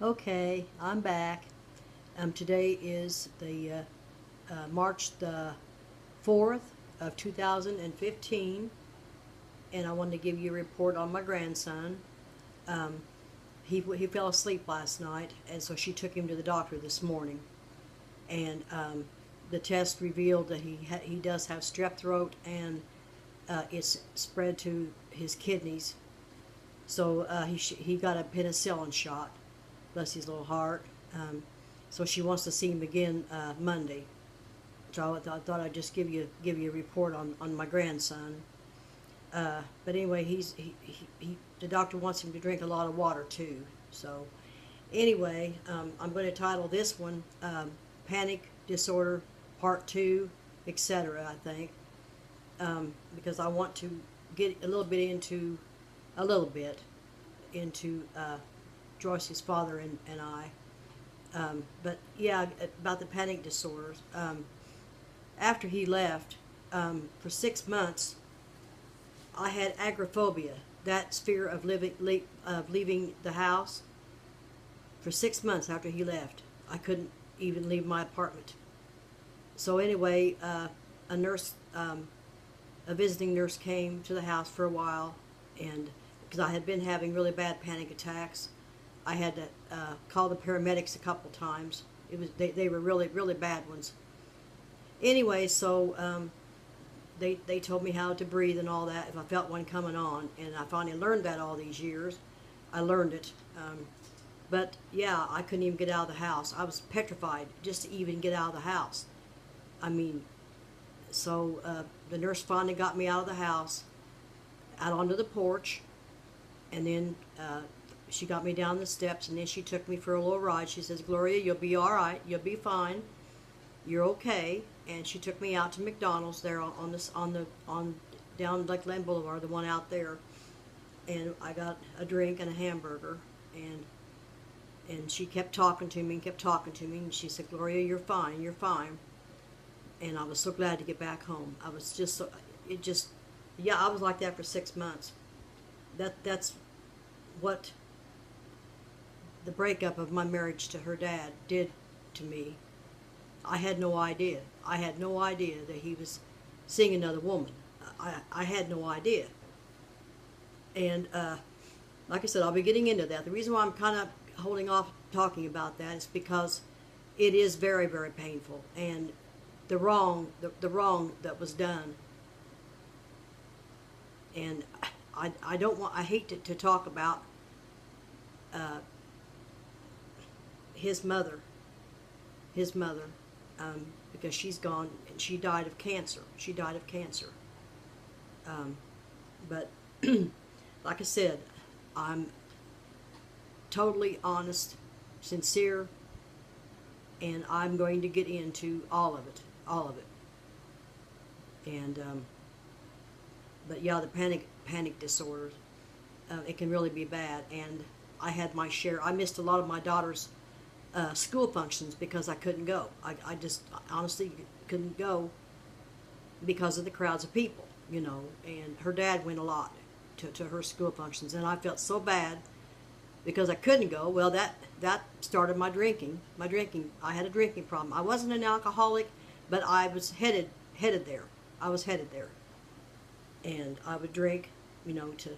Okay, I'm back. Today is the March the 4th of 2015, and I wanted to give you a report on my grandson. Um, he fell asleep last night, and so she took him to the doctor this morning, and the test revealed that he does have strep throat, and it's spread to his kidneys. So he got a penicillin shot. Bless his little heart. Um, so she wants to see him again Monday. So I thought I'd just give you a report on my grandson. But anyway, the doctor wants him to drink a lot of water too. So anyway, I'm going to title this one "Panic Disorder Part 2," etc. I think because I want to get a little bit into Joyce's father and I. But yeah, about the panic disorders. After he left, for 6 months, I had agoraphobia. That's fear of leaving the house. For 6 months after he left, I couldn't even leave my apartment. So anyway, a visiting nurse came to the house for a while, and because I had been having really bad panic attacks, I had to call the paramedics a couple times. They were really bad ones. Anyway, so they told me how to breathe and all that if I felt one coming on, and I finally learned that all these years. I learned it, but yeah, I couldn't even get out of the house. I was petrified just to even get out of the house. I mean, so the nurse finally got me out of the house, out onto the porch, and then she got me down the steps, and then she took me for a little ride. She says, "Gloria, you'll be all right. You'll be fine. You're okay." And she took me out to McDonald's there on down like Land Boulevard, the one out there, and I got a drink and a hamburger, and she kept talking to me and kept talking to me, and she said, "Gloria, you're fine. You're fine." And I was so glad to get back home. I was just so it just yeah, I was like that for 6 months. That's what the breakup of my marriage to her dad did to me. I had no idea. I had no idea that he was seeing another woman. I had no idea. And like I said, I'll be getting into that. The reason why I'm kind of holding off talking about that is because it is very painful, and the wrong that was done. And I hate to talk about uh, his mother, his mother, because she's gone and she died of cancer. She died of cancer. But like I said, I'm totally honest, sincere, and I'm going to get into all of it. And but yeah, the panic disorders, it can really be bad. And I had my share. I missed a lot of my daughter's school functions because I couldn't go. I just honestly couldn't go because of the crowds of people, And her dad went a lot to her school functions, and I felt so bad because I couldn't go. Well, that started my drinking. I had a drinking problem. I wasn't an alcoholic, but I was headed there. I was headed there, and I would drink, to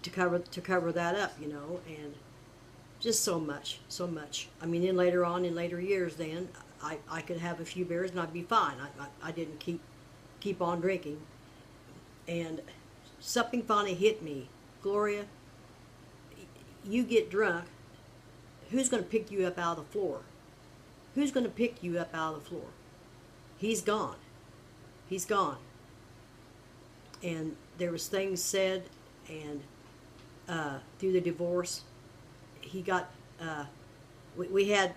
cover that up, and just so much. I mean, then later on, in later years, then I could have a few beers and I'd be fine. I didn't keep on drinking, and something finally hit me. Gloria, you get drunk, who's going to pick you up out of the floor? Who's going to pick you up out of the floor? He's gone. He's gone. And there was things said, and through the divorce, he got, we had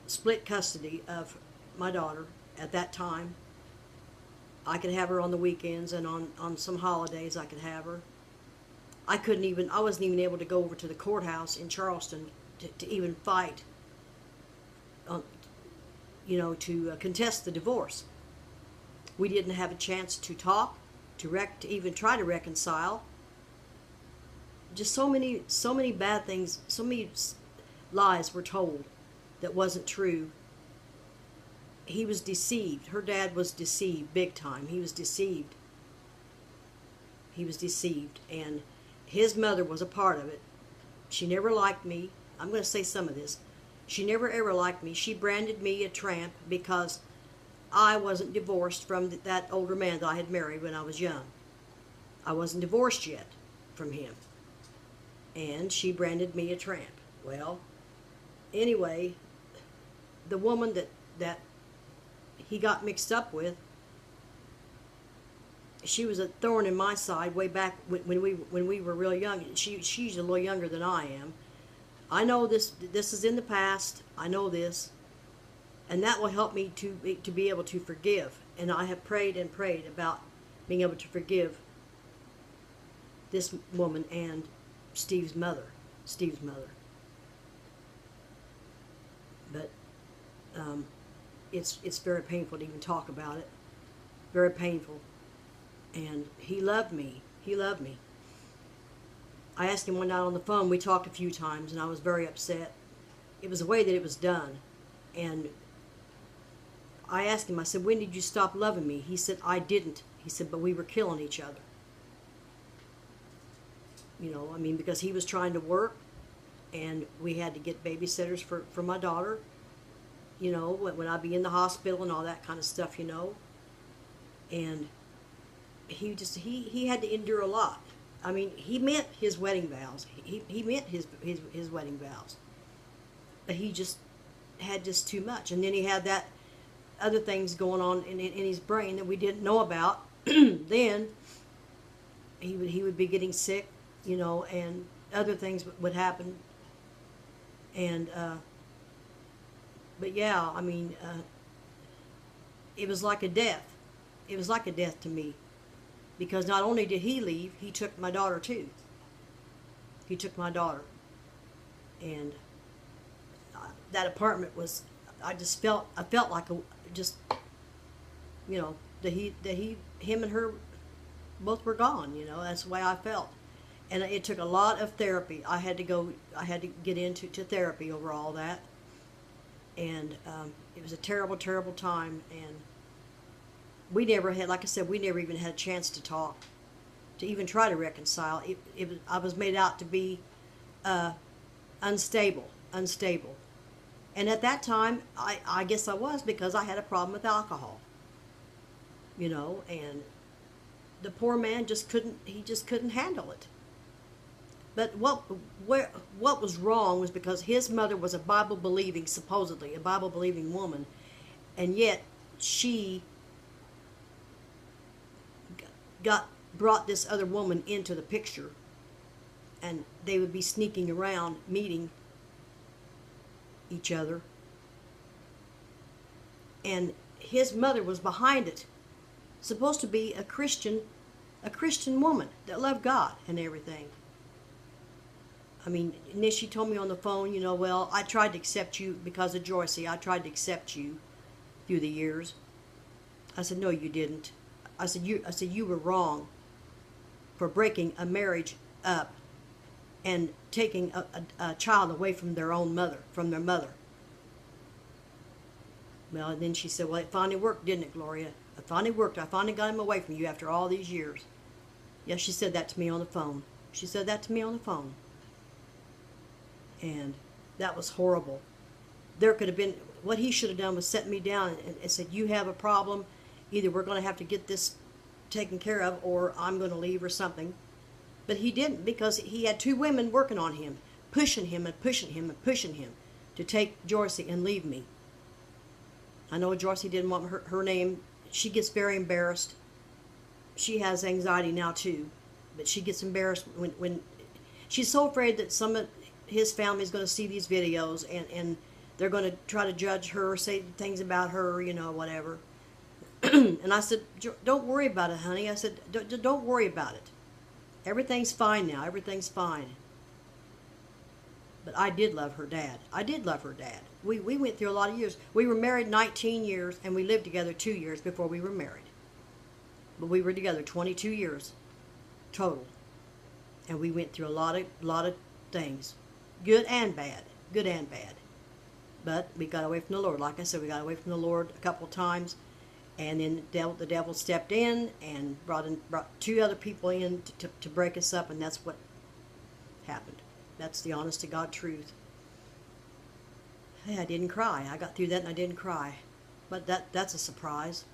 split custody of my daughter at that time. I could have her on the weekends, and on some holidays I could have her. I wasn't even able to go over to the courthouse in Charleston to even fight, to contest the divorce. We didn't have a chance to talk, to even try to reconcile. just so many bad things, so many lies were told that wasn't true. He was deceived. Her dad was deceived big time. He was deceived. He was deceived, and his mother was a part of it. She never liked me. I'm going to say some of this. She never ever liked me. She branded me a tramp because I wasn't divorced from that older man that I had married when I was young. I wasn't divorced yet from him. And she branded me a tramp. Well, anyway, the woman that he got mixed up with, she was a thorn in my side way back when we were real young. She's a little younger than I am. I know this is in the past. I know this, and that will help me to be able to forgive. And I have prayed and prayed about being able to forgive this woman and Steve's mother. But it's very painful to even talk about it. Very painful. And he loved me. He loved me. I asked him one night on the phone. We talked a few times, and I was very upset. It was the way that it was done. And I asked him, I said, when did you stop loving me? He said, I didn't. He said, but we were killing each other. You know, I mean, because he was trying to work, and we had to get babysitters for my daughter, you know, when I'd be in the hospital and all that kind of stuff, you know. And he had to endure a lot. I mean, he meant his wedding vows. He meant his wedding vows. But he just had just too much. And then he had that other things going on in his brain that we didn't know about. Then he would be getting sick, you know, and other things would happen. And but yeah, I mean, it was like a death. It was like a death to me. Because not only did he leave, he took my daughter too. He took my daughter. And that apartment was, I felt like just, you know, him and her both were gone, you know. That's the way I felt. And it took a lot of therapy. I had to get into therapy over all that. And it was a terrible, terrible time. And we never had, like I said, we never even had a chance to talk, to even try to reconcile. I was made out to be unstable. And at that time, I guess I was, because I had a problem with alcohol. You know, and the poor man just couldn't handle it. But what was wrong was because his mother was a supposedly a Bible-believing woman, and yet she brought this other woman into the picture, and they would be sneaking around meeting each other, and his mother was behind it, supposed to be a Christian woman that loved God and everything. I mean, and then she told me on the phone, you know, well, I tried to accept you because of Joycey. I tried to accept you through the years. I said, no, you didn't. I said you were wrong for breaking a marriage up and taking a child away from their mother. Well, and then she said, well, it finally worked, didn't it, Gloria? It finally worked. I finally got him away from you after all these years. Yeah, she said that to me on the phone. And that was horrible. There could have been, what he should have done was set me down and said, you have a problem. Either we're going to have to get this taken care of, or I'm going to leave, or something. But he didn't, because he had two women working on him, pushing him to take Joycey and leave me. I know Joycey didn't want her name. She gets very embarrassed. She has anxiety now too, but she gets embarrassed when she's so afraid that some of his family is going to see these videos, and they're going to try to judge her, say things about her, you know, whatever. And I said, don't worry about it, honey. I said, don't worry about it. Everything's fine now. Everything's fine. But I did love her dad. We went through a lot of years. We were married 19 years, and we lived together 2 years before we were married. But we were together 22 years total. and we went through a lot of things, good and bad, good and bad. But we got away from the Lord. Like I said, we got away from the Lord a couple of times, and then the devil stepped in and brought two other people in to break us up, and that's what happened. That's the honest to God truth. Hey, I didn't cry. I got through that and I didn't cry, but that's a surprise.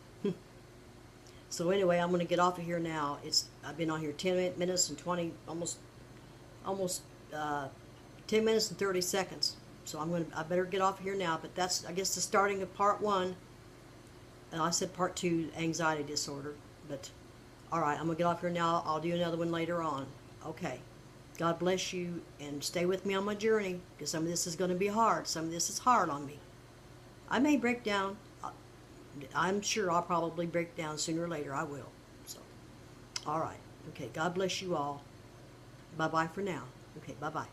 So anyway, I'm going to get off of here now. I've been on here 10 minutes and 20, almost 10 minutes and 30 seconds. So I better get off here now. But that's, I guess, the starting of part 1. And I said part 2, anxiety disorder. But all right, I'm going to get off here now. I'll do another one later on. Okay. God bless you, and stay with me on my journey, because some of this is going to be hard. Some of this is hard on me. I may break down. I'm sure I'll probably break down sooner or later. I will. So, all right. Okay, God bless you all. Bye-bye for now. Okay, bye-bye.